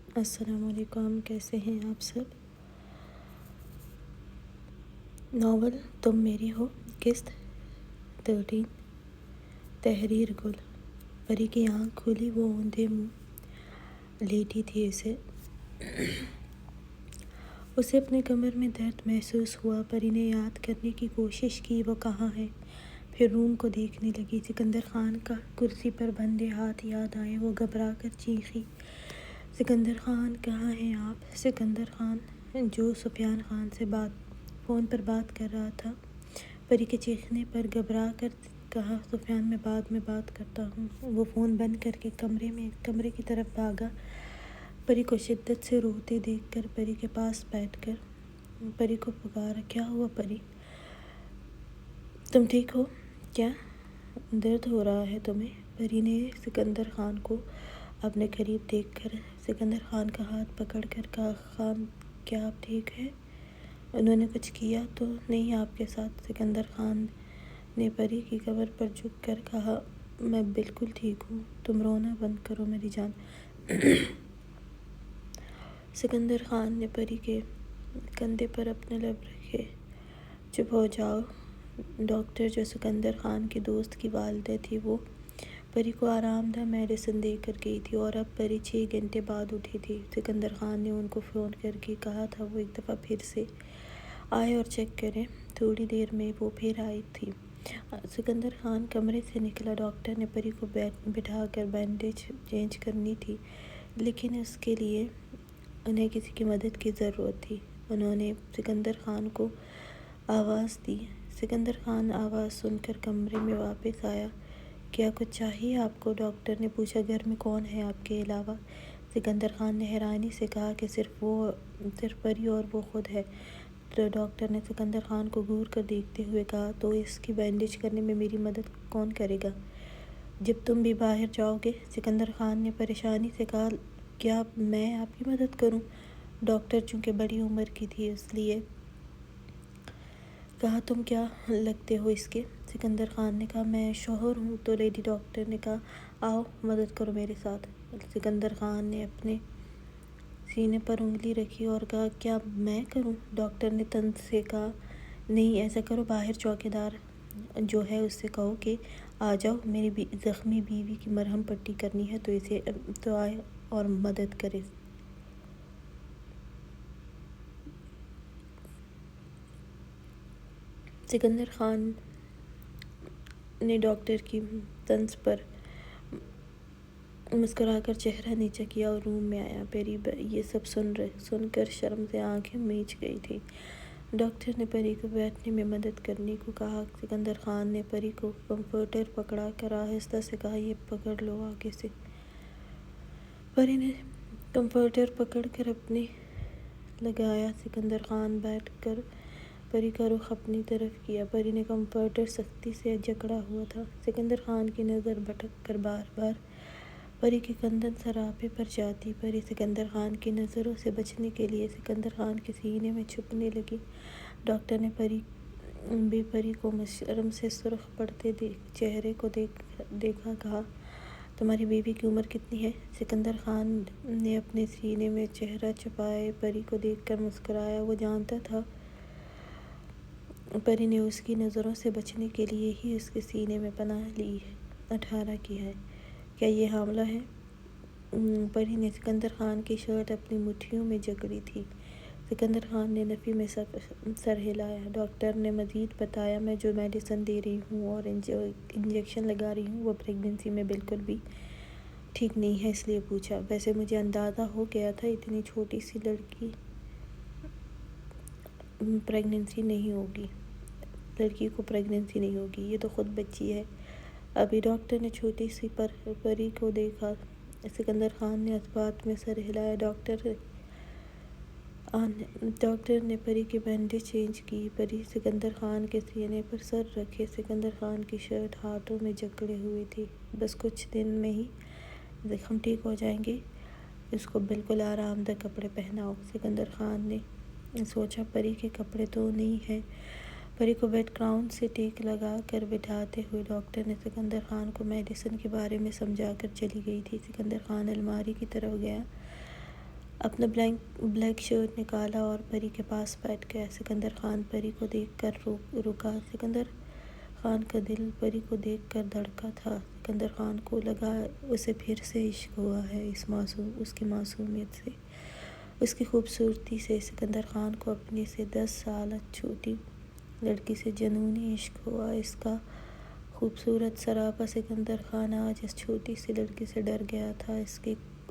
السلام علیکم، کیسے ہیں آپ سب؟ ناول تم میری ہو، قسط 13، تحریر گل۔ پری کی آنکھ کھلی، وہ اوندھے منہ لیٹی تھی۔ اسے اپنے کمر میں درد محسوس ہوا۔ پری نے یاد کرنے کی کوشش کی وہ کہاں ہے، پھر روم کو دیکھنے لگی۔ سکندر خان کا کرسی پر بندھے ہاتھ یاد آئے، وہ گھبرا کر چیخی، سکندر خان کہاں ہیں آپ؟ سکندر خان جو سفیان خان سے فون پر بات کر رہا تھا۔ پری کے چیخنے پر گھبرا کر کہا، سفیان میں بعد میں بات کرتا ہوں۔ وہ فون بند کر کے کمرے کی طرف بھاگا۔ پری کو شدت سے روتے دیکھ کر پری کے پاس بیٹھ کر پری کو پکارا، کیا ہوا پری؟ تم ٹھیک ہو کیا؟ درد ہو رہا ہے تمہیں؟ پری نے سکندر خان کو اپنے قریب دیکھ کر سکندر خان کا ہاتھ پکڑ کر کہا، خان کیا آپ ٹھیک ہیں؟ انہوں نے کچھ کیا تو نہیں آپ کے ساتھ؟ سکندر خان نے پری کی کمر پر جھک کر کہا، میں بالکل ٹھیک ہوں، تم رونا بند کرو میری جان۔ سکندر خان نے پری کے کندھے پر اپنے لب رکھے، چپ ہو جاؤ۔ ڈاکٹر جو سکندر خان کی دوست کی والدہ تھی، وہ پری کو آرام دہ میڈیسن دے کر گئی تھی اور اب پری 6 گھنٹے بعد اٹھی تھی۔ سکندر خان نے ان کو فون کر کے کہا تھا وہ ایک دفعہ پھر سے آئے اور چیک کریں۔ تھوڑی دیر میں وہ پھر آئی تھی۔ سکندر خان کمرے سے نکلا۔ ڈاکٹر نے پری کو بٹھا کر بینڈیج چینج کرنی تھی، لیکن اس کے لیے انہیں کسی کی مدد کی ضرورت تھی۔ انہوں نے سکندر خان کو آواز دی۔ سکندر خان آواز سن کر کمرے میں واپس آیا۔ کیا کچھ چاہیے آپ کو؟ ڈاکٹر نے پوچھا۔ گھر میں کون ہے آپ کے علاوہ؟ سکندر خان نے حیرانی سے کہا کہ صرف پری اور وہ خود ہے۔ تو ڈاکٹر نے سکندر خان کو گھور کر دیکھتے ہوئے کہا، تو اس کی بینڈیج کرنے میں میری مدد کون کرے گا جب تم بھی باہر جاؤ گے؟ سکندر خان نے پریشانی سے کہا، کیا میں آپ کی مدد کروں؟ ڈاکٹر چونکہ بڑی عمر کی تھی اس لیے کہا، تم کیا لگتے ہو اس کے؟ سکندر خان نے کہا، میں شوہر ہوں۔ تو لیڈی ڈاکٹر نے کہا، آؤ مدد کرو میرے ساتھ۔ سکندر خان نے اپنے سینے پر انگلی رکھی اور کہا، کیا میں کروں؟ ڈاکٹر نے طنز سے کہا، نہیں ایسا کرو، باہر چوکیدار جو ہے اس سے کہو کہ آ جاؤ، میری زخمی بیوی کی مرہم پٹی کرنی ہے تو آئے اور مدد کرے۔ سکندر خان نے ڈاکٹر کی طنز پر مسکرا کر چہرہ نیچا کیا اور روم میں آیا۔ پری یہ سب سن کر شرم سے آنکھیں میچ گئی تھی۔ ڈاکٹر نے پری کو بیٹھنے میں مدد کرنے کو کہا۔ سکندر خان نے پری کو کمفرٹر پکڑا کر آہستہ سے کہا، یہ پکڑ لو آگے سے۔ پری نے کمفرٹر پکڑ کر اپنے لگایا۔ سکندر خان بیٹھ کر پری کا رخ اپنی طرف کیا۔ پری نے کمفرٹر سختی سے جکڑا ہوا تھا۔ سکندر خان کی نظر بھٹک کر بار بار پری کے گردن سراپے پر جاتی۔ پری سکندر خان کی نظروں سے بچنے کے لیے سکندر خان کے سینے میں چھپنے لگی۔ ڈاکٹر نے پری کو شرم سے سرخ پڑتے چہرے کو دیکھا، کہا، تمہاری بیوی کی عمر کتنی ہے؟ سکندر خان نے اپنے سینے میں چہرہ چھپائے پری کو دیکھ کر مسکرایا۔ وہ جانتا تھا پری نے اس کی نظروں سے بچنے کے لیے ہی اس کے سینے میں پناہ لی۔ 18 کی ہے۔ کیا یہ حاملہ ہے؟ پری نے سکندر خان کی شرٹ اپنی مٹھیوں میں جکڑی تھی۔ سکندر خان نے نفی میں سر ہلایا۔ ڈاکٹر نے مزید بتایا، میں جو میڈیسن دے رہی ہوں اور انجیکشن لگا رہی ہوں وہ پریگنینسی میں بالکل بھی ٹھیک نہیں ہے، اس لیے پوچھا۔ ویسے مجھے اندازہ ہو گیا تھا اتنی چھوٹی سی لڑکی کو پریگنینسی نہیں ہوگی، یہ تو خود بچی ہے ابھی۔ ڈاکٹر نے چھوٹی سی پری کو دیکھا۔ سکندر خان نے اس بات میں سر ہلایا۔ ڈاکٹر نے پری کی بینڈیج چینج کی۔ پری سکندر خان کے سینے پر سر رکھے سکندر خان کی شرٹ ہاتھوں میں جکڑے ہوئی تھی۔ بس کچھ دن میں ہی زخم ٹھیک ہو جائیں گے، اس کو بالکل آرام دہ کپڑے پہناؤ۔ سکندر خان نے سوچا، پری کے کپڑے تو نہیں ہیں۔ پری کو بیڈ گراؤنڈ سے ٹیک لگا کر بٹھاتے ہوئے ڈاکٹر نے سکندر خان کو میڈیسن کے بارے میں سمجھا کر چلی گئی تھی۔ سکندر خان الماری کی طرف گیا اپنا بلیک شرٹ نکالا اور پری کے پاس بیٹھ گیا۔ سکندر خان پری کو دیکھ کر رکا۔ سکندر خان کا دل پری کو دیکھ کر دھڑکا تھا۔ سکندر خان کو لگا اسے پھر سے عشق ہوا ہے اس کی معصومیت سے، اس کی خوبصورتی سے۔ سکندر خان کو اپنی سے 10 سال چھوٹی لڑکی سے جنونی عشق ہوا۔ اس کا خوبصورت سراپا سکندر خان آج اس چھوٹی سی لڑکی سے ڈر گیا تھا،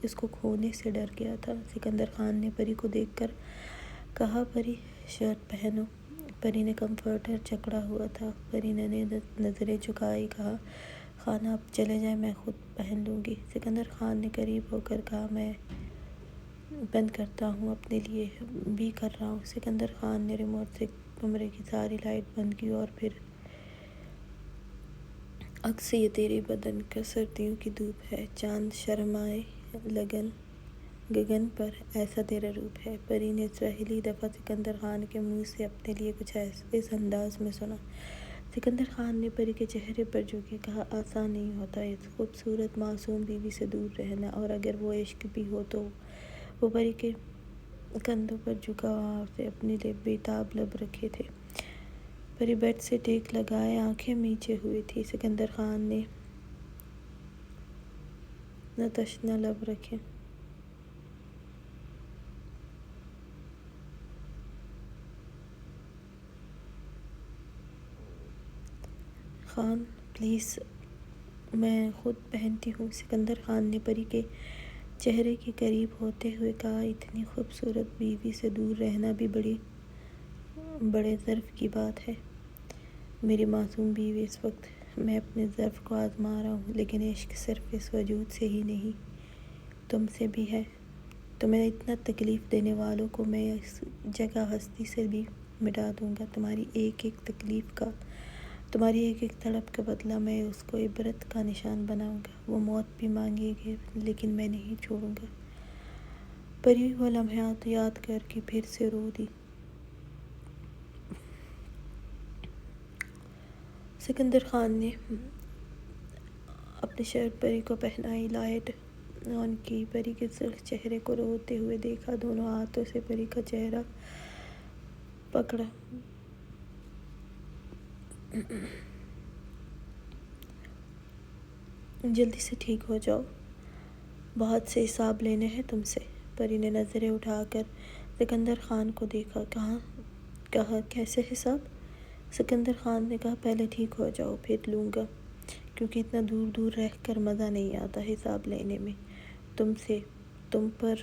اس کو کھونے سے ڈر گیا تھا۔ سکندر خان نے پری کو دیکھ کر کہا، پری شرٹ پہنو۔ پری نے کمفرٹر جکڑا ہوا تھا۔ پری نے نظریں جھکائی، کہا، خان آپ چلے جائیں، میں خود پہن لوں گی۔ سکندر خان نے قریب ہو کر کہا، میں بند کرتا ہوں، اپنے لیے بھی کر رہا ہوں۔ سکندر خان نے ریموٹ سے کمرے کی ساری لائٹ بند کی اور پھر عکس یہ تیرے بدن کا، سردیوں کی دھوپ ہے، چاند شرمائے گگن پر، ایسا تیرا روپ ہے۔ پری نے پہلی دفعہ سکندر خان کے منہ سے اپنے لیے کچھ اس انداز میں سنا۔ سکندر خان نے پری کے چہرے پر جھک کے کہا، آسان نہیں ہوتا اس خوبصورت معصوم بیوی سے دور رہنا، اور اگر وہ عشق بھی ہو تو۔ وہ پری کے کندھوں پر جھکا وہاں سے اپنے بےتاب لب رکھے تھے۔ پری بیڈ سے ٹیک لگائے آنکھیں میچے ہوئی تھی۔ سکندر خان نے نہ تشنا لب رکھے۔ خان پلیز میں خود پہنتی ہوں۔ سکندر خان نے پری کے چہرے کے قریب ہوتے ہوئے کہا، اتنی خوبصورت بیوی سے دور رہنا بھی بڑے ضعف کی بات ہے۔ میری معصوم بیوی، اس وقت میں اپنے ضعف کو آزما رہا ہوں، لیکن عشق صرف اس وجود سے ہی نہیں، تم سے بھی ہے۔ تمہیں اتنا تکلیف دینے والوں کو میں اس جگہ ہستی سے بھی مٹا دوں گا۔ تمہاری ایک ایک تکلیف کا، تمہاری ایک ایک تڑپ کا بدلہ میں اس کو عبرت کا نشان بناؤں گا۔ وہ موت بھی مانگے گے لیکن میں نہیں چھوڑوں گا۔ پری وہ لمحات یاد کر کے پھر سے رو دی۔ سکندر خان نے اپنی شرٹ پری کو پہنائی، لائٹ آن کی، پری کے سرخ چہرے کو روتے ہوئے دیکھا، دونوں ہاتھوں سے پری کا چہرہ پکڑا۔ جلدی سے ٹھیک ہو جاؤ، بہت سے حساب لینے ہیں تم سے۔ پری نے نظریں اٹھا کر سکندر خان کو دیکھا، کہا کیسے حساب؟ سکندر خان نے کہا، پہلے ٹھیک ہو جاؤ پھر لوں گا، کیونکہ اتنا دور دور رہ کر مزہ نہیں آتا حساب لینے میں۔ تم پر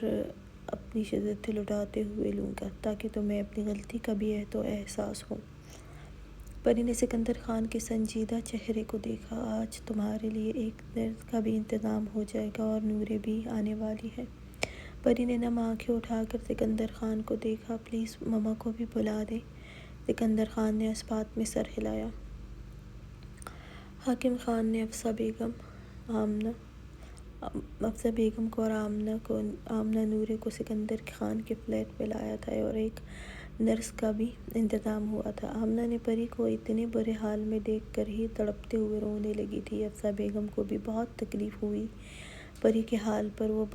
اپنی شدتیں لٹاتے ہوئے لوں گا، تاکہ تمہیں اپنی غلطی کا بھی تو احساس ہو۔ پری نے سکندر خان کے سنجیدہ چہرے کو دیکھا، آج تمہارے لیے ایک درد کا بھی انتظام ہو جائے گا اور نورے بھی آنے والی ہے۔ پری نے نم آنکھیں اٹھا کر سکندر خان کو دیکھا، پلیز مما کو بھی بلا دیں۔ سکندر خان نے اس بات میں سر ہلایا۔ حاکم خان نے افسہ بیگم کو اور آمنہ نورے کو سکندر خان کے فلیٹ پہ لایا تھا، اور ایک نرس کا بھی انتظام ہوا تھا۔ آمنہ نے پری کو اتنے برے حال میں دیکھ کر ہی تڑپتے ہوئے رونے لگی تھی۔ افسہ بیگم کو بھی بہت تکلیف ہوئی پری کے حال پر، وہ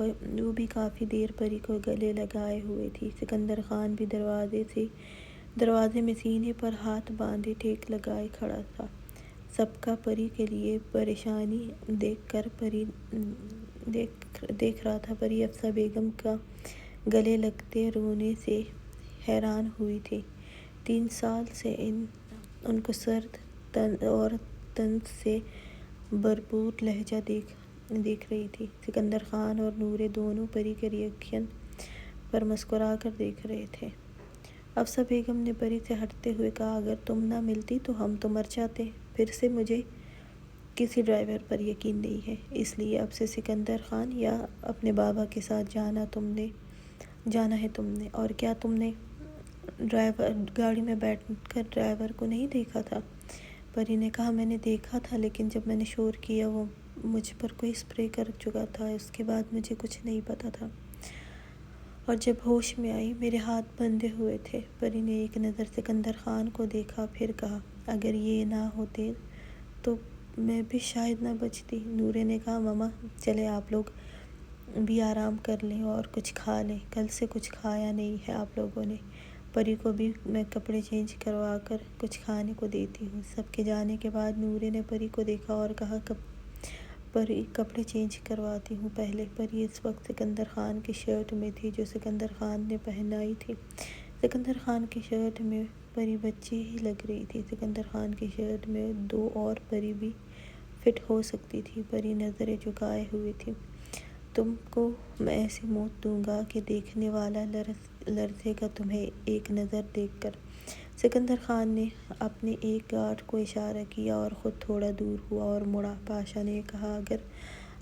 بھی کافی دیر پری کو گلے لگائے ہوئے تھی۔ سکندر خان بھی دروازے میں سینے پر ہاتھ باندھے ٹیک لگائے کھڑا تھا۔ سب کا پری کے لیے پریشانی دیکھ رہا تھا۔ پری افسہ بیگم کا گلے لگتے رونے سے حیران ہوئی تھی۔ 3 سال سے ان کو سرد اور طنز سے بھرپور لہجہ دیکھ رہی تھی۔ سکندر خان اور نورے دونوں پری کے ری ایکشن پر مسکرا کر دیکھ رہے تھے۔ افسہ بیگم نے پری سے ہٹتے ہوئے کہا، اگر تم نہ ملتی تو ہم تو مر جاتے۔ پھر سے مجھے کسی ڈرائیور پر یقین نہیں ہے، اس لیے اب سے سکندر خان یا اپنے بابا کے ساتھ جانا ہے تم نے۔ اور کیا تم نے گاڑی میں بیٹھ کر ڈرائیور کو نہیں دیکھا تھا؟ پری نے کہا، میں نے دیکھا تھا، لیکن جب میں نے شور کیا وہ مجھ پر کوئی اسپرے کر چکا تھا، اس کے بعد مجھے کچھ نہیں پتا تھا، اور جب ہوش میں آئی میرے ہاتھ بندھے ہوئے تھے۔ پری نے ایک نظر سکندر خان کو دیکھا، پھر کہا، اگر یہ نہ ہوتے تو میں بھی شاید نہ بچتی۔ نورے نے کہا، مما چلے آپ لوگ بھی آرام کر لیں اور کچھ کھا لیں، کل سے کچھ کھایا نہیں ہے آپ لوگوں نے۔ پری کو بھی میں کپڑے چینج کروا کر کچھ کھانے کو دیتی ہوں۔ سب کے جانے کے بعد نورے نے پری کو دیکھا اور کہا پری کپڑے چینج کرواتی ہوں پہلے۔ پری اس وقت سکندر خان کی شرٹ میں تھی جو سکندر خان نے پہنائی تھی۔ سکندر خان کی شرٹ میں پری بچی ہی لگ رہی تھی۔ سکندر خان کی شرٹ میں 2 اور پری بھی فٹ ہو سکتی تھی۔ پری نظریں جھکائے ہوئی تھی۔ تم کو میں ایسی موت دوں گا کہ دیکھنے والا لرزے گا تمہیں ایک نظر دیکھ کر۔ سکندر خان نے اپنے ایک گارڈ کو اشارہ کیا اور خود تھوڑا دور ہوا اور مڑا۔ پاشا نے کہا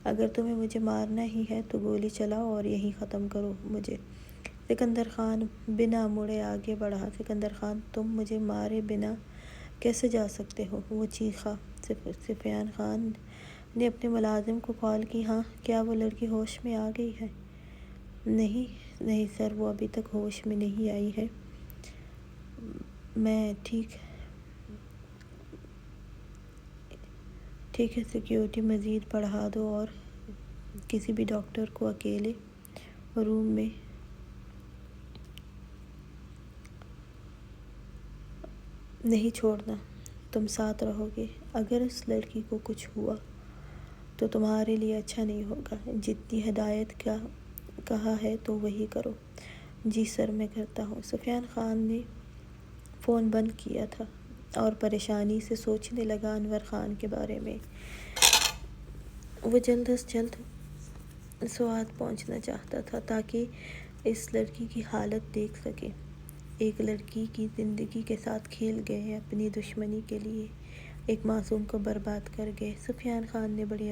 اگر تمہیں مجھے مارنا ہی ہے تو گولی چلاؤ اور یہیں ختم کرو مجھے۔ سکندر خان بنا مڑے آگے بڑھا۔ سکندر خان تم مجھے مارے بنا کیسے جا سکتے ہو؟ وہ چیخا۔ سفیان خان نے اپنے ملازم کو کال کی۔ ہاں، کیا وہ لڑکی ہوش میں آ گئی ہے؟ نہیں سر، وہ ابھی تک ہوش میں نہیں آئی ہے۔ میں ٹھیک ہے، سیکیورٹی مزید بڑھا دو اور کسی بھی ڈاکٹر کو اکیلے روم میں نہیں چھوڑنا۔ تم ساتھ رہو گے۔ اگر اس لڑکی کو کچھ ہوا تو تمہارے لیے اچھا نہیں ہوگا۔ جتنی ہدایت کہا ہے تو وہی کرو۔ جی سر، میں کرتا ہوں۔ سفیان خان نے فون بند کیا تھا اور پریشانی سے سوچنے لگا انور خان کے بارے میں۔ وہ جلد از جلد سوات پہنچنا چاہتا تھا تاکہ اس لڑکی کی حالت دیکھ سکے۔ ایک لڑکی کی زندگی کے ساتھ کھیل گئے، اپنی دشمنی کے لیے ایک معصوم کو برباد کر گئے۔ سفیان خان نے بڑی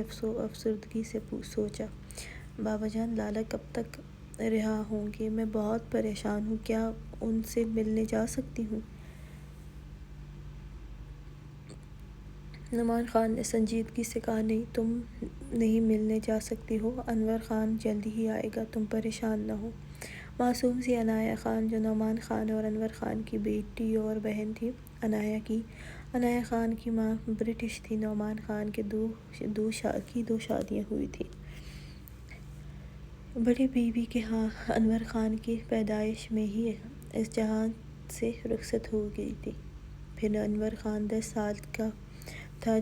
افسردگی سے سوچا، بابا جان لالا کب تک رہا ہوں گے؟ میں بہت پریشان ہوں، کیا ان سے ملنے جا سکتی ہوں؟ نعمان خان نے سنجیدگی سے کہا، نہیں، تم نہیں ملنے جا سکتی ہو۔ انور خان جلد ہی آئے گا، تم پریشان نہ ہو۔ معصوم سی عنایہ خان جو نعمان خان اور انور خان کی بیٹی اور بہن تھی۔ عنایہ خان کی ماں برٹش تھی۔ نعمان خان کی 2 شادیاں ہوئی تھیں۔ بڑی بیوی کے ہاں انور خان کی پیدائش میں ہی اس جہان سے رخصت ہو گئی تھی۔ پھر انور خان 10 سال کا تھا۔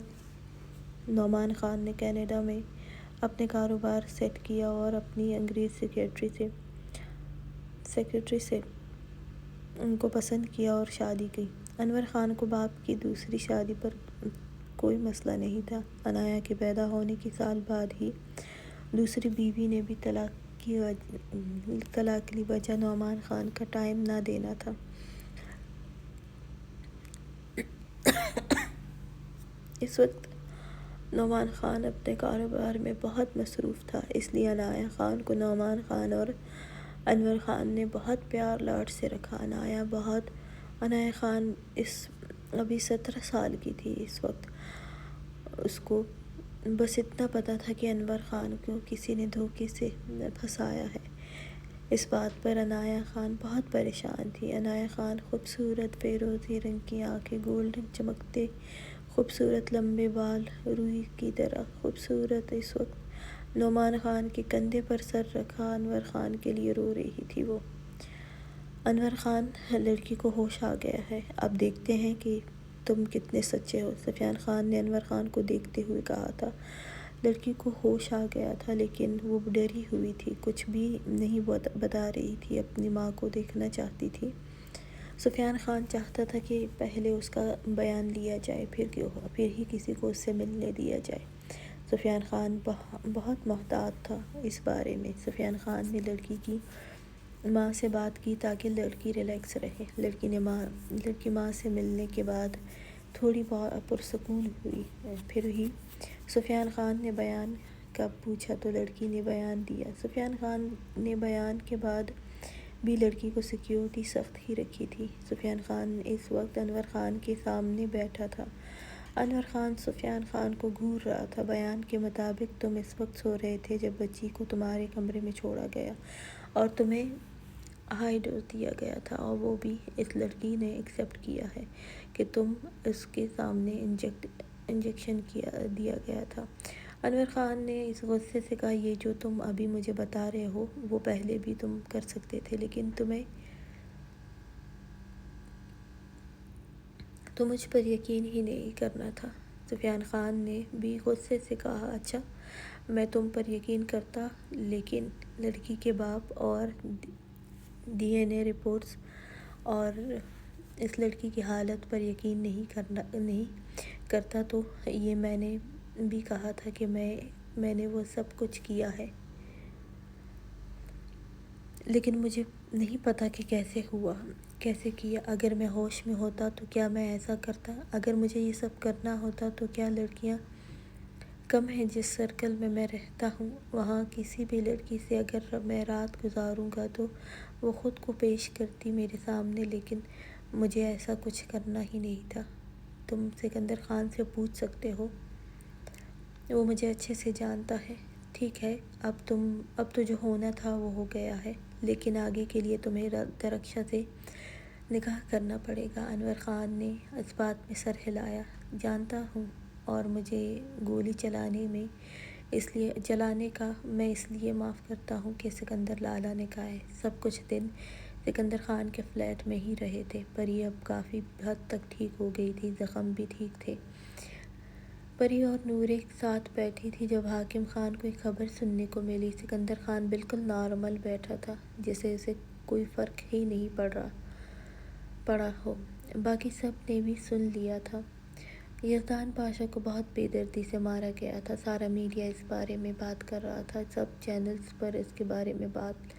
نعمان خان نے کینیڈا میں اپنے کاروبار سیٹ کیا اور اپنی انگریز سیکرٹری سے ان کو پسند کیا اور شادی کی۔ انور خان کو باپ کی دوسری شادی پر کوئی مسئلہ نہیں تھا۔ عنایہ کے پیدا ہونے کے سال بعد ہی دوسری بیوی نے بھی طلاق کی وجہ نعمان خان کا ٹائم نہ دینا تھا۔ اس وقت نعمان خان اپنے کاروبار میں بہت مصروف تھا، اس لیے عنایہ خان کو نعمان خان اور انور خان نے بہت پیار لاڈ سے رکھا۔ عنایہ خان ابھی 17 سال کی تھی اس وقت۔ اس کو بس اتنا پتہ تھا کہ انور خان کو کسی نے دھوکے سے پھنسایا ہے۔ اس بات پر عنایہ خان بہت پریشان تھی۔ عنایہ خان خوبصورت، فیروزی رنگ کی آنکھیں، گولڈن چمکتے خوبصورت لمبے بال، روئی کی طرح خوبصورت۔ اس وقت نعمان خان کے کندھے پر سر رکھا انور خان کے لیے رو رہی تھی وہ۔ انور خان، لڑکی کو ہوش آ گیا ہے، اب دیکھتے ہیں کہ تم کتنے سچے ہو، سفیان خان نے انور خان کو دیکھتے ہوئے کہا تھا۔ لڑکی کو ہوش آ گیا تھا لیکن وہ ڈری ہوئی تھی، کچھ بھی نہیں بتا رہی تھی، اپنی ماں کو دیکھنا چاہتی تھی۔ سفیان خان چاہتا تھا کہ پہلے اس کا بیان لیا جائے، پھر ہی کسی کو اس سے ملنے دیا جائے۔ سفیان خان بہت محتاط تھا اس بارے میں۔ سفیان خان نے لڑکی کی ماں سے بات کی تاکہ لڑکی ریلیکس رہے۔ لڑکی ماں سے ملنے کے بعد تھوڑی پرسکون ہوئی۔ پھر ہی سفیان خان نے بیان کب پوچھا تو لڑکی نے بیان دیا۔ سفیان خان نے بیان کے بعد بھی لڑکی کو سیکیورٹی سخت ہی رکھی تھی۔ سفیان خان اس وقت انور خان کے سامنے بیٹھا تھا۔ انور خان سفیان خان کو گھور رہا تھا۔ بیان کے مطابق تم اس وقت سو رہے تھے جب بچی کو تمہارے کمرے میں چھوڑا گیا اور تمہیں ہائی ڈوز دیا گیا تھا، اور وہ بھی اس لڑکی نے ایکسپٹ کیا ہے کہ تم اس کے سامنے انجیکشن دیا گیا تھا۔ انور خان نے اس غصے سے کہا یہ جو تم ابھی مجھے بتا رہے ہو وہ پہلے بھی تم کر سکتے تھے، لیکن تمہیں تو مجھ پر یقین ہی نہیں کرنا تھا۔ سفیان خان نے بھی غصے سے کہا اچھا میں تم پر یقین کرتا، لیکن لڑکی کے باپ اور ڈی این اے رپورٹس اور اس لڑکی کی حالت پر یقین نہیں کرتا تو یہ میں نے بھی کہا تھا کہ میں نے وہ سب کچھ کیا ہے، لیکن مجھے نہیں پتا کہ کیسے کیا۔ اگر میں ہوش میں ہوتا تو کیا میں ایسا کرتا؟ اگر مجھے یہ سب کرنا ہوتا تو کیا لڑکیاں کم ہیں؟ جس سرکل میں میں رہتا ہوں وہاں کسی بھی لڑکی سے اگر میں رات گزاروں گا تو وہ خود کو پیش کرتی میرے سامنے، لیکن مجھے ایسا کچھ کرنا ہی نہیں تھا۔ تم سکندر خان سے پوچھ سکتے ہو، وہ مجھے اچھے سے جانتا ہے۔ ٹھیک ہے، اب تو جو ہونا تھا وہ ہو گیا ہے، لیکن آگے کے لیے تمہیں درخشاں سے نکاح کرنا پڑے گا۔ انور خان نے اس بات میں سر ہلایا۔ جانتا ہوں، اور مجھے گولی چلانے کا میں اس لیے معاف کرتا ہوں کہ سکندر لالا نے کہا ہے۔ سب کچھ دن سکندر خان کے فلیٹ میں ہی رہے تھے۔ پری اب کافی حد تک ٹھیک ہو گئی تھی، زخم بھی ٹھیک تھے۔ پری اور نور ایک ساتھ بیٹھی تھی جب حاکم خان کو ایک خبر سننے کو ملی۔ سکندر خان بالکل نارمل بیٹھا تھا، جیسے اسے کوئی فرق ہی نہیں پڑا ہو۔ باقی سب نے بھی سن لیا تھا۔ یزدان پاشا کو بہت بے دردی سے مارا گیا تھا۔ سارا میڈیا اس بارے میں بات کر رہا تھا، سب چینلز پر اس کے بارے میں بات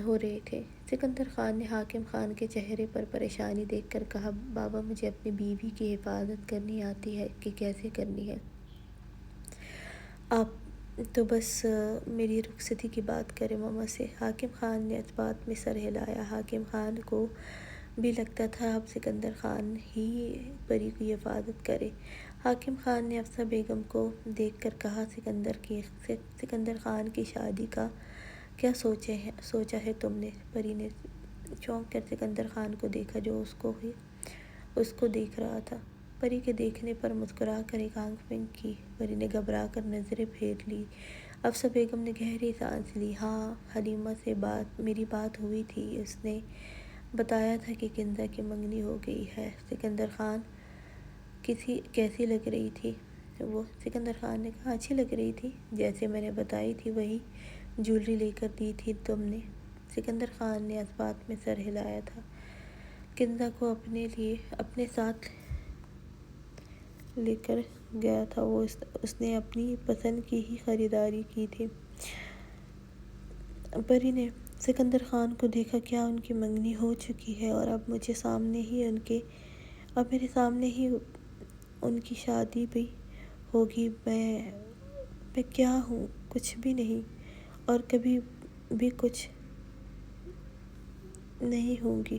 ہو رہے تھے۔ سکندر خان نے حاکم خان کے چہرے پر پریشانی دیکھ کر کہا بابا مجھے اپنی بیوی کی حفاظت کرنی آتی ہے کہ کیسے کرنی ہے، آپ تو بس میری رخصتی کی بات کریں ماما سے۔ حاکم خان نے اس بات میں سر ہلایا۔ حاکم خان کو بھی لگتا تھا اب سکندر خان ہی پری کی حفاظت کرے۔ حاکم خان نے افسر بیگم کو دیکھ کر کہا سکندر خان کی شادی کا کیا سوچا ہے تم نے؟ پری نے چونک کر سکندر خان کو دیکھا جو اس کو دیکھ رہا تھا۔ پری کے دیکھنے پر مسکرا کر ایک آنکھ ونک کی۔ پری نے گھبرا کر نظریں پھیر لی۔ افسر بیگم نے گہری سانس لی۔ ہاں حلیمہ سے میری بات ہوئی تھی، اس نے بتایا تھا کہ کنزا کی منگنی ہو گئی ہے۔ سکندر خان کیسی لگ رہی تھی وہ؟ سکندر خان نے کہا اچھی لگ رہی تھی، جیسے میں نے بتائی تھی وہی جیولری لے کر دی تھی تم نے۔ سکندر خان نے اس بات میں سر ہلایا تھا۔ کنزا کو اپنے ساتھ لے کر گیا تھا، اس نے اپنی پسند کی ہی خریداری کی تھی۔ پری نے سکندر خان کو دیکھا۔ کیا ان کی منگنی ہو چکی ہے اور اب میرے سامنے ہی ان کی شادی بھی ہوگی؟ میں کیا ہوں؟ کچھ بھی نہیں، اور کبھی بھی کچھ نہیں ہوں گی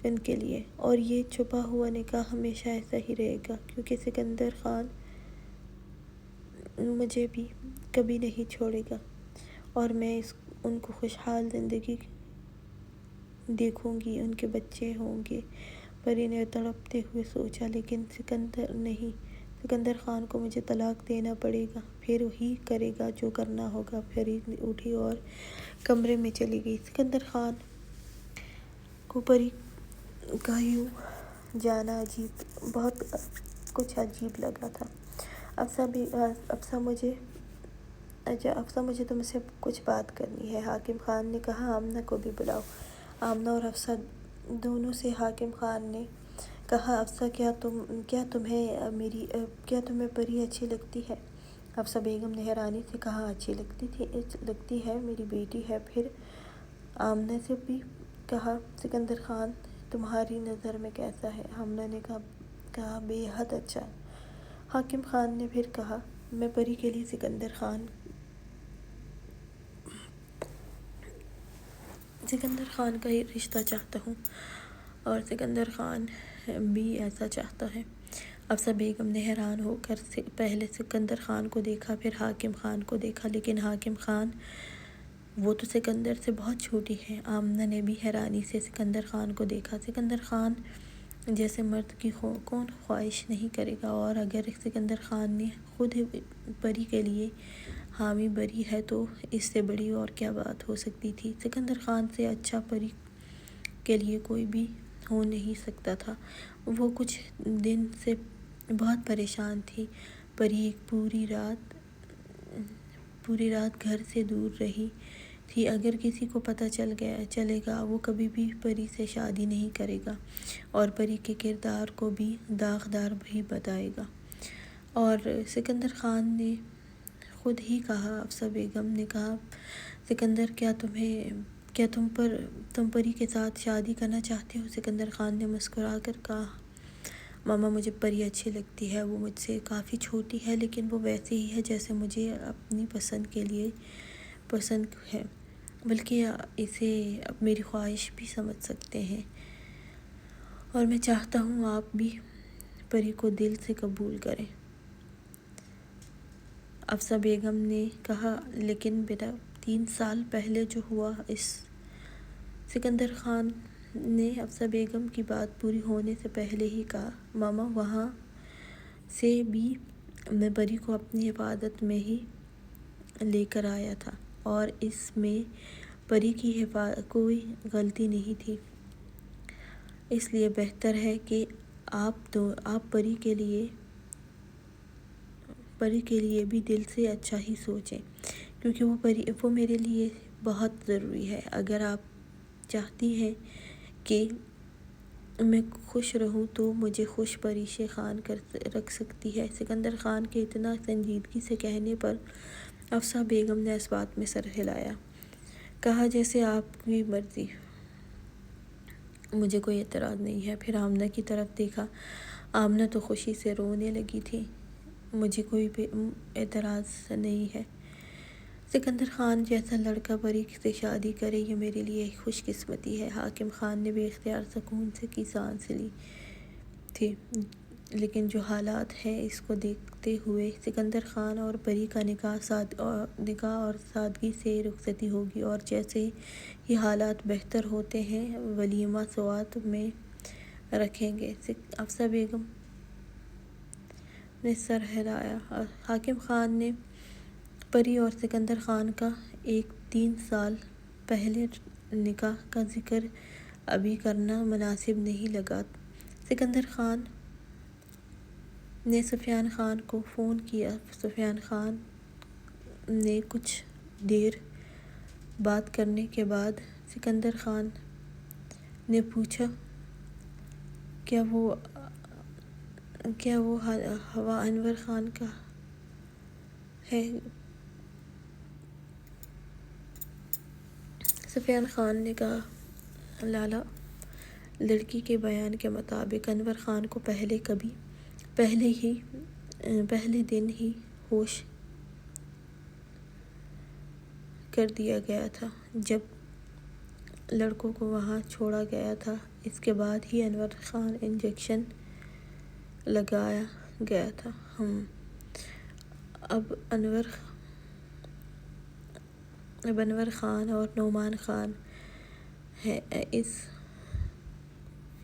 ان کے لیے، اور یہ چھپا ہوا نکاح ہمیشہ ایسا ہی رہے گا، کیونکہ سکندر خان مجھے بھی کبھی نہیں چھوڑے گا اور میں ان کو خوشحال زندگی دیکھوں گی، ان کے بچے ہوں گے۔ پری نے تڑپتے ہوئے سوچا لیکن سکندر خان کو مجھے طلاق دینا پڑے گا، پھر وہی کرے گا جو کرنا ہوگا۔ پری اٹھی اور کمرے میں چلی گئی۔ سکندر خان کو پری کا یوں جانا بہت کچھ عجیب لگا تھا۔ افسر مجھے تم سے کچھ بات کرنی ہے۔ حاکم خان نے کہا آمنہ کو بھی بلاؤ۔ آمنہ اور افسر دونوں سے حاکم خان نے کہا افسر کیا تمہیں پری اچھی لگتی ہے؟ افسر بیگم نے حیرانی سے کہا اچھی لگتی ہے، میری بیٹی ہے۔ پھر آمنہ سے بھی کہا سکندر خان تمہاری نظر میں کیسا ہے؟ آمنہ نے کہا بے حد اچھا۔ حاکم خان نے پھر کہا میں پری کے لیے سکندر خان کا ہی رشتہ چاہتا ہوں، اور سکندر خان بھی ایسا چاہتا ہے۔ افسر بیگم نے حیران ہو کر پہلے سکندر خان کو دیکھا، پھر حاکم خان کو دیکھا، لیکن حاکم خان وہ تو سکندر سے بہت چھوٹی ہے۔ آمنہ نے بھی حیرانی سے سکندر خان کو دیکھا۔ سکندر خان جیسے مرد کی کون خواہش نہیں کرے گا، اور اگر سکندر خان نے خود پری کے لیے حامی بری ہے تو اس سے بڑی اور کیا بات ہو سکتی تھی۔ سکندر خان سے اچھا پری کے لیے کوئی بھی ہو نہیں سکتا تھا۔ وہ کچھ دن سے بہت پریشان تھی۔ پری ایک پوری رات گھر سے دور رہی تھی۔ اگر کسی کو پتہ چلے گا وہ کبھی بھی پری سے شادی نہیں کرے گا اور پری کے کردار کو بھی داغدار بھی بتائے گا۔ اور سکندر خان نے خود ہی کہا، افسر بیگم نے کہا، سکندر کیا تم پری کے ساتھ شادی کرنا چاہتے ہو؟ سکندر خان نے مسکرا کر کہا، ماما مجھے پری اچھی لگتی ہے، وہ مجھ سے کافی چھوٹی ہے لیکن وہ ویسے ہی ہے جیسے مجھے اپنی پسند ہے، بلکہ اسے میری خواہش بھی سمجھ سکتے ہیں، اور میں چاہتا ہوں آپ بھی پری کو دل سے قبول کریں۔ افسر بیگم نے کہا، لیکن بیٹا 3 سال پہلے جو ہوا سکندر خان نے افسر بیگم کی بات پوری ہونے سے پہلے ہی کہا، ماما وہاں سے بھی میں پری کو اپنی حفاظت میں ہی لے کر آیا تھا اور اس میں پری کی کوئی غلطی نہیں تھی، اس لیے بہتر ہے کہ آپ پری کے لیے بھی دل سے اچھا ہی سوچیں، کیونکہ وہ میرے لیے بہت ضروری ہے۔ اگر آپ چاہتی ہیں کہ میں خوش رہوں تو مجھے خوش پری سے خان رکھ سکتی ہے۔ سکندر خان کے اتنا سنجیدگی سے کہنے پر افسر بیگم نے اس بات میں سر ہلایا، کہا، جیسے آپ کی مرضی، مجھے کوئی اعتراض نہیں ہے۔ پھر آمنہ کی طرف دیکھا۔ آمنہ تو خوشی سے رونے لگی تھی۔ مجھے کوئی اعتراض نہیں ہے۔ سکندر خان جیسا لڑکا پری سے شادی کرے یہ میرے لیے خوش قسمتی ہے۔ حاکم خان نے بے اختیار سکون کی سانس لی تھی، لیکن جو حالات ہیں اس کو دیکھتے ہوئے سکندر خان اور پری کا نکاح اور سادگی سے رخصتی ہوگی، اور جیسے ہی حالات بہتر ہوتے ہیں ولیمہ سوات میں رکھیں گے۔ افسر بیگم نے سر ہلایا۔ حاکم خان نے پری اور سکندر خان کا 3 سال پہلے نکاح کا ذکر ابھی کرنا مناسب نہیں لگا۔ سکندر خان نے سفیان خان کو فون کیا۔ سفیان خان نے کچھ دیر بات کرنے کے بعد سکندر خان نے پوچھا، کیا وہ ہوا انور خان کا ہے؟ سفیان خان نے کہا، لالا، لڑکی کے بیان کے مطابق انور خان کو پہلے دن ہی ہوش کر دیا گیا تھا جب لڑکوں کو وہاں چھوڑا گیا تھا۔ اس کے بعد ہی انور خان انجیکشن لگایا گیا تھا۔ اب انور خان اور نعمان خان اس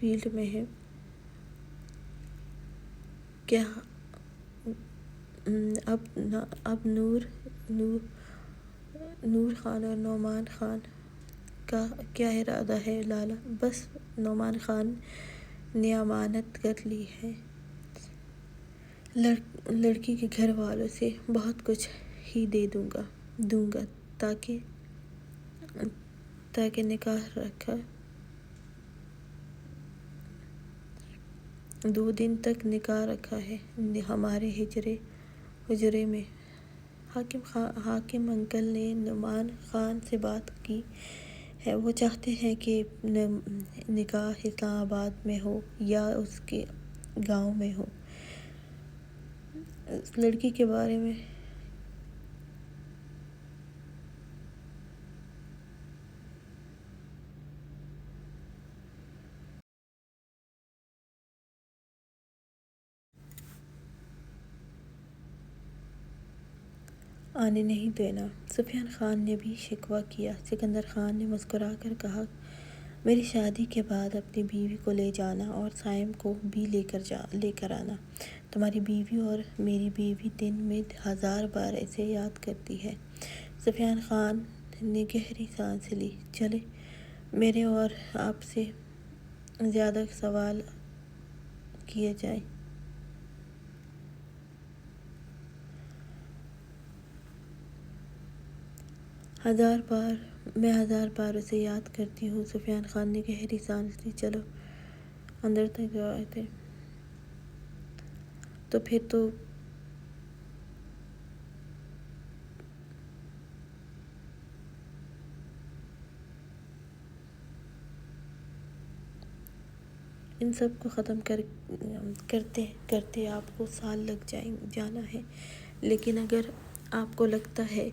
فیلڈ میں ہیں۔ کیا اب نور خان اور نعمان خان کا کیا ارادہ ہے لالا؟ بس نعمان خان نے امانت کر لی ہے، لڑکی کے گھر والوں سے بہت کچھ ہی دوں گا تاکہ نکاح رکھا 2 دن تک نکاح رکھا ہے ہمارے حجرے میں۔ حاکم انکل نے نعمان خان سے بات کی ہے، وہ چاہتے ہیں کہ نکاح اسلام آباد میں ہو یا اس کے گاؤں میں ہو۔ لڑکی کے بارے میں آنے نہیں دینا۔ سفیان خان نے بھی شکوہ کیا۔ سکندر خان نے مسکرا کر کہا، میری شادی کے بعد اپنی بیوی کو لے جانا اور سائم کو بھی لے کر آنا۔ تمہاری بیوی اور میری بیوی دن میں 1000 بار اسے یاد کرتی ہے۔ سفیان خان نے گہری سانس لی۔ چلے میرے اور آپ سے زیادہ سوال کیے جائیں۔ میں 1000 بار اسے یاد کرتی ہوں۔ سفیان خان نے گہری سانس لی۔ چلو اندر تک آئے تھے تو پھر تو ان سب کو ختم کرتے کرتے آپ کو سال لگ جانا ہے، لیکن اگر آپ کو لگتا ہے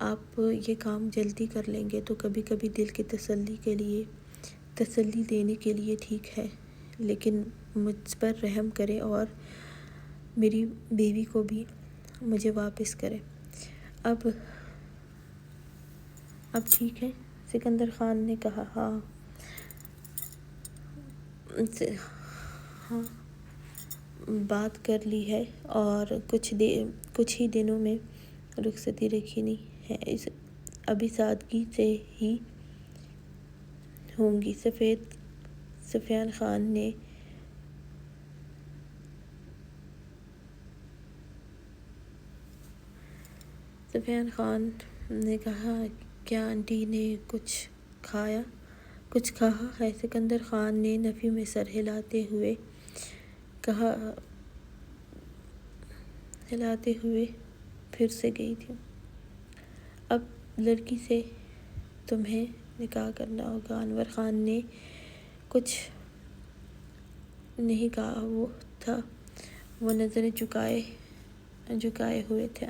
آپ یہ کام جلدی کر لیں گے تو کبھی کبھی دل کی تسلی دینے کے لیے ٹھیک ہے، لیکن مجھ پر رحم کریں اور میری بیوی کو بھی مجھے واپس کریں۔ اب ٹھیک ہے، سکندر خان نے کہا۔ ہاں بات کر لی ہے اور کچھ ہی دنوں میں رخصتی رکھنی ہے، ابھی سادگی سے ہی ہوں گی۔ سفیان خان نے کہا، کیا آنٹی نے کچھ کہا ہے؟ سکندر خان نے نفی میں سر ہلاتے ہوئے پھر سے گئی تھی۔ اب لڑکی سے تمہیں نکاح کرنا ہوگا۔ انور خان نے کچھ نہیں کہا، وہ نظریں جھکائے ہوئے تھا۔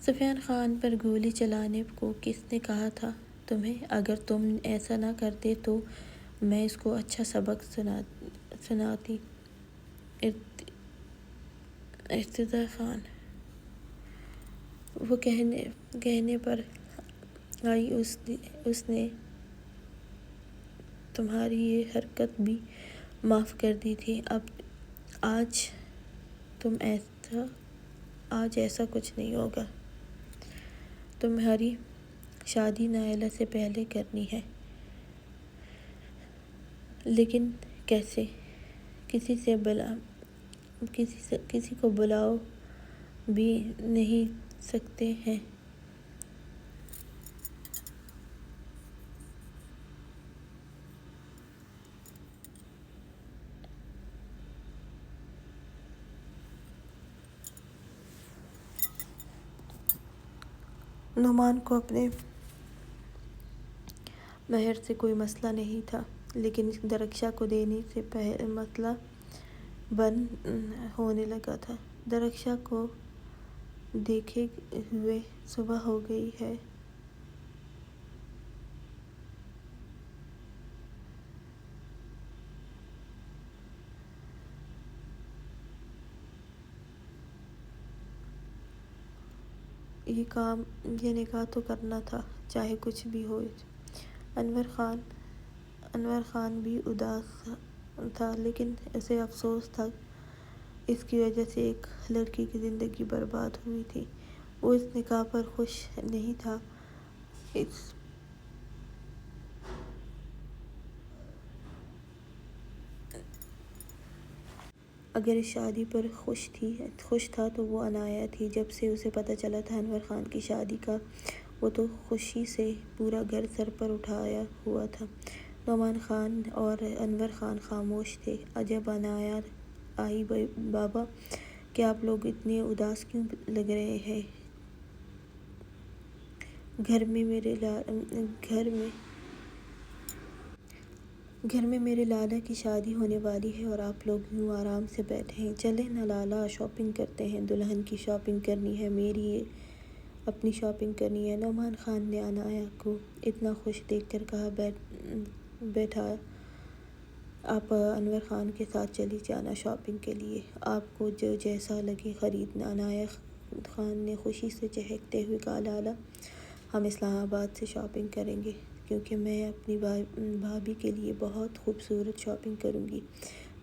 سفیان خان پر گولی چلانے کو کس نے کہا تھا تمہیں؟ اگر تم ایسا نہ کرتے تو میں اس کو اچھا سبق سناتی۔ ارتضی خان وہ کہنے پر آئی، اس نے تمہاری یہ حرکت بھی معاف کر دی تھی، آج ایسا کچھ نہیں ہوگا۔ تمہاری شادی نائلہ سے پہلے کرنی ہے۔ لیکن کیسے؟ کسی کو بلاؤ بھی نہیں سکتے ہیں۔ نعمان کو اپنے مہر سے کوئی مسئلہ نہیں تھا، لیکن درخشاں کو دینے سے مسئلہ ہونے لگا تھا۔ درخشاں کو دیکھے ہوئے صبح ہو گئی ہے۔ یہ نکاح تو کرنا تھا، چاہے کچھ بھی ہو۔ انور خان بھی اداس تھا، لیکن اسے افسوس تھا، اس کی وجہ سے ایک لڑکی کی زندگی برباد ہوئی تھی۔ وہ اس نکاح پر خوش نہیں تھا۔ اگر اس شادی پر خوش تھا تو وہ عنایہ تھی۔ جب سے اسے پتہ چلا تھا انور خان کی شادی کا، وہ تو خوشی سے پورا گھر سر پر اٹھایا ہوا تھا۔ نعمان خان اور انور خان خاموش تھے۔ جب عنایہ آئی، بابا کیا آپ لوگ اتنے اداس کیوں لگ رہے ہیں؟ گھر میں میرے لالا کی شادی ہونے والی ہے اور آپ لوگ یوں آرام سے بیٹھے ہیں۔ چلیں نا لالا، شاپنگ کرتے ہیں۔ دلہن کی شاپنگ کرنی ہے، میری اپنی شاپنگ کرنی ہے۔ نعمان خان نے عنایہ کو اتنا خوش دیکھ کر کہا، بیٹا آپ انور خان کے ساتھ چلی جانا شاپنگ کے لیے، آپ کو جو جیسا لگے خریدنا۔ عنایہ خان نے خوشی سے چہکتے ہوئے کہا، لالا ہم اسلام آباد سے شاپنگ کریں گے۔ کیونکہ میں اپنی بھابھی کے لیے بہت خوبصورت شاپنگ کروں گی۔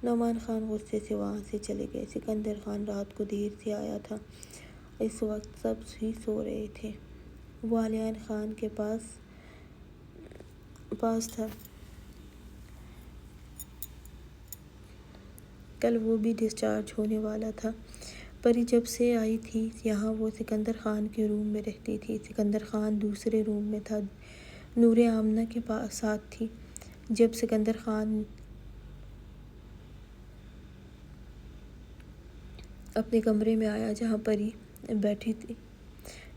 نعمان خان غصے سے وہاں سے چلے گئے۔ سکندر خان رات کو دیر سے آیا تھا۔ اس وقت سب ہی سو رہے تھے۔ وہ علیان خان کے پاس تھا۔ کل وہ بھی ڈسچارج ہونے والا تھا۔ پری جب سے آئی تھی یہاں وہ سکندر خان کے روم میں رہتی تھی۔ سکندر خان دوسرے روم میں تھا، نور آمنہ کے ساتھ تھی۔ جب سکندر خان اپنے کمرے میں آیا جہاں پری بیٹھی تھی،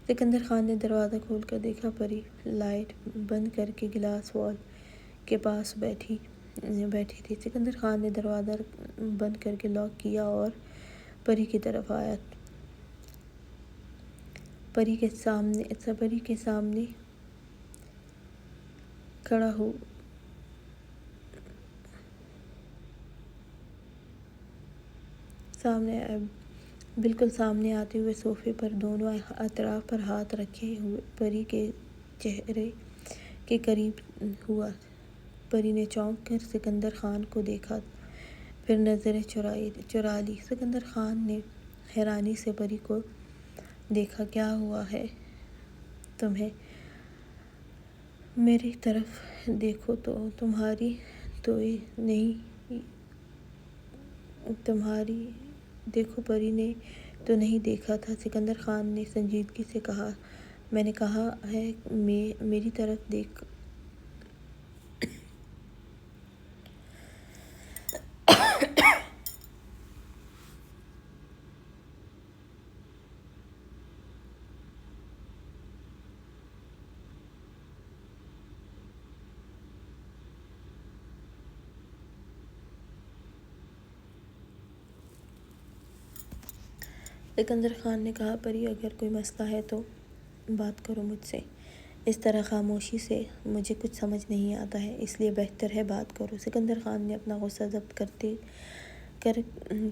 سکندر خان نے دروازہ کھول کر دیکھا۔ پری لائٹ بند کر کے گلاس وال کے پاس بیٹھی تھی۔ سکندر خان نے دروازہ بند کر کے لاک کیا اور پری کی طرف آیا۔ پری کے سامنے کھڑا ہو بالکل سامنے آتے ہوئے صوفے پر دونوں اطراف پر ہاتھ رکھے ہوئے پری کے چہرے کے قریب ہوا۔ پری نے چونک کر سکندر خان کو دیکھا، پھر نظریں چرا لی۔ سکندر خان نے حیرانی سے پری کو دیکھا۔ کیا ہوا ہے تمہیں؟ میری طرف دیکھو تو دیکھو پری نے تو نہیں دیکھا تھا۔ سکندر خان نے سنجیدگی سے کہا، میں نے کہا ہے میری طرف دیکھ۔ سکندر خان نے کہا، پری اگر کوئی مسئلہ ہے تو بات کرو مجھ سے، اس طرح خاموشی سے مجھے کچھ سمجھ نہیں آتا ہے، اس لیے بہتر ہے بات کرو۔ سکندر خان نے اپنا غصہ ضبط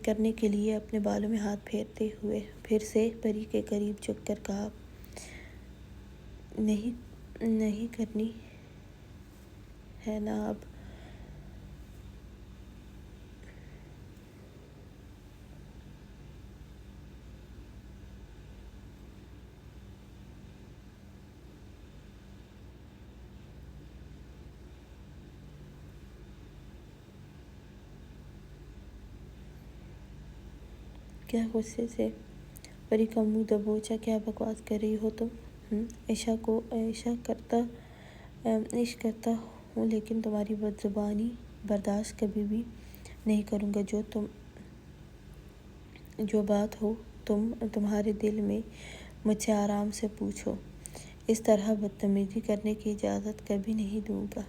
کرنے کے لیے اپنے بالوں میں ہاتھ پھیرتے ہوئے پھر سے پری کے قریب جھک کر کہا، نہیں کرنی ہے نا اب؟ کیا غصے سے؟ پری کا منہ دبوچا، کیا بکواس کر رہی ہو تم؟ عشق کرتا ہوں لیکن تمہاری بد زبانی برداشت کبھی بھی نہیں کروں گا۔ جو بات ہو تمہارے دل میں مجھ سے آرام سے پوچھو، اس طرح بدتمیزی کرنے کی اجازت کبھی نہیں دوں گا۔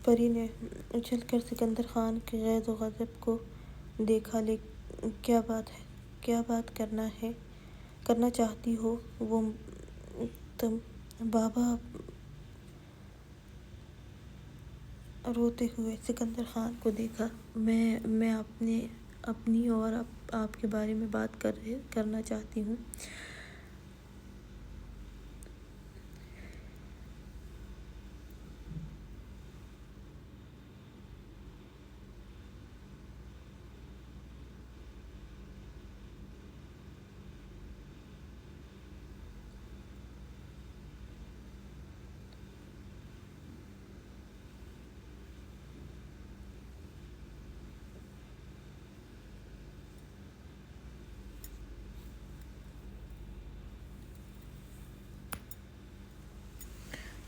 پری نے اچھل کر سکندر خان کے غیظ و غضب کو دیکھا، کیا بات ہے؟ کیا بات کرنا چاہتی ہو وہ تم؟ بابا روتے ہوئے سکندر خان کو دیکھا، میں اپنی اور آپ کے بارے میں بات کرنا چاہتی ہوں۔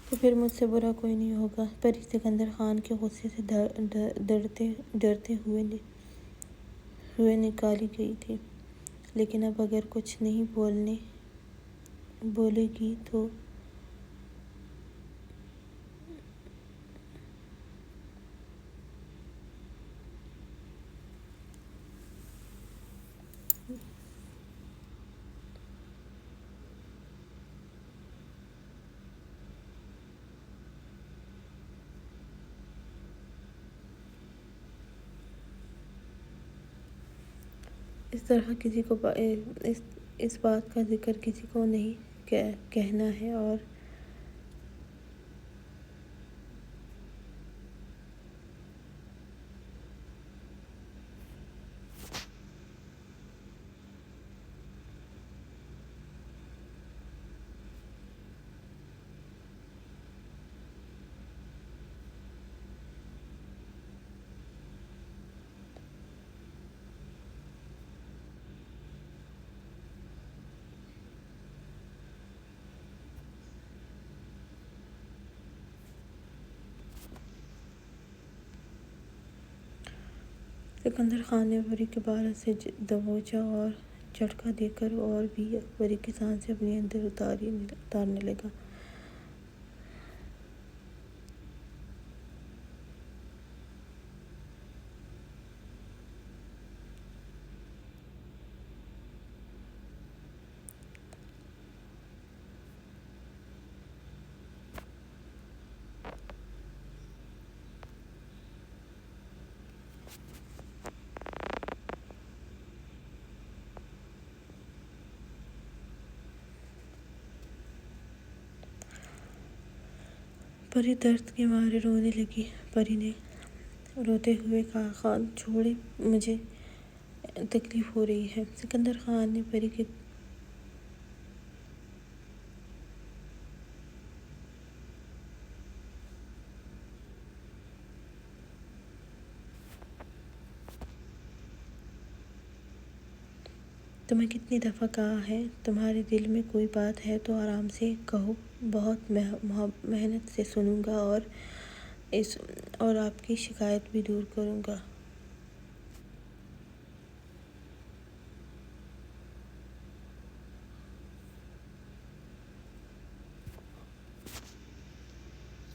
تو پھر مجھ سے برا کوئی نہیں ہوگا۔ پری سکندر خان کے غصے سے ڈرتے ہوئے نکالی گئی تھی، لیکن اب اگر کچھ نہیں بولے گی تو اس طرح کسی کو اس بات کا ذکر کسی کو نہیں کہنا ہے، اور سکندر خان نے پری کے بال سے دبوچا اور جھٹکا دے کر اور بھی پری کی سانسیں اپنے اندر اتارنے لگا۔ پری درد کے مارے رونے لگی۔ پری نے روتے ہوئے کہا، خان چھوڑیں، مجھے تکلیف ہو رہی ہے۔ سکندر خان نے پری کے تمہیں کتنی دفعہ کہا ہے، تمہارے دل میں کوئی بات ہے تو آرام سے کہو، بہت محنت سے سنوں گا اور آپ کی شکایت بھی دور کروں گا۔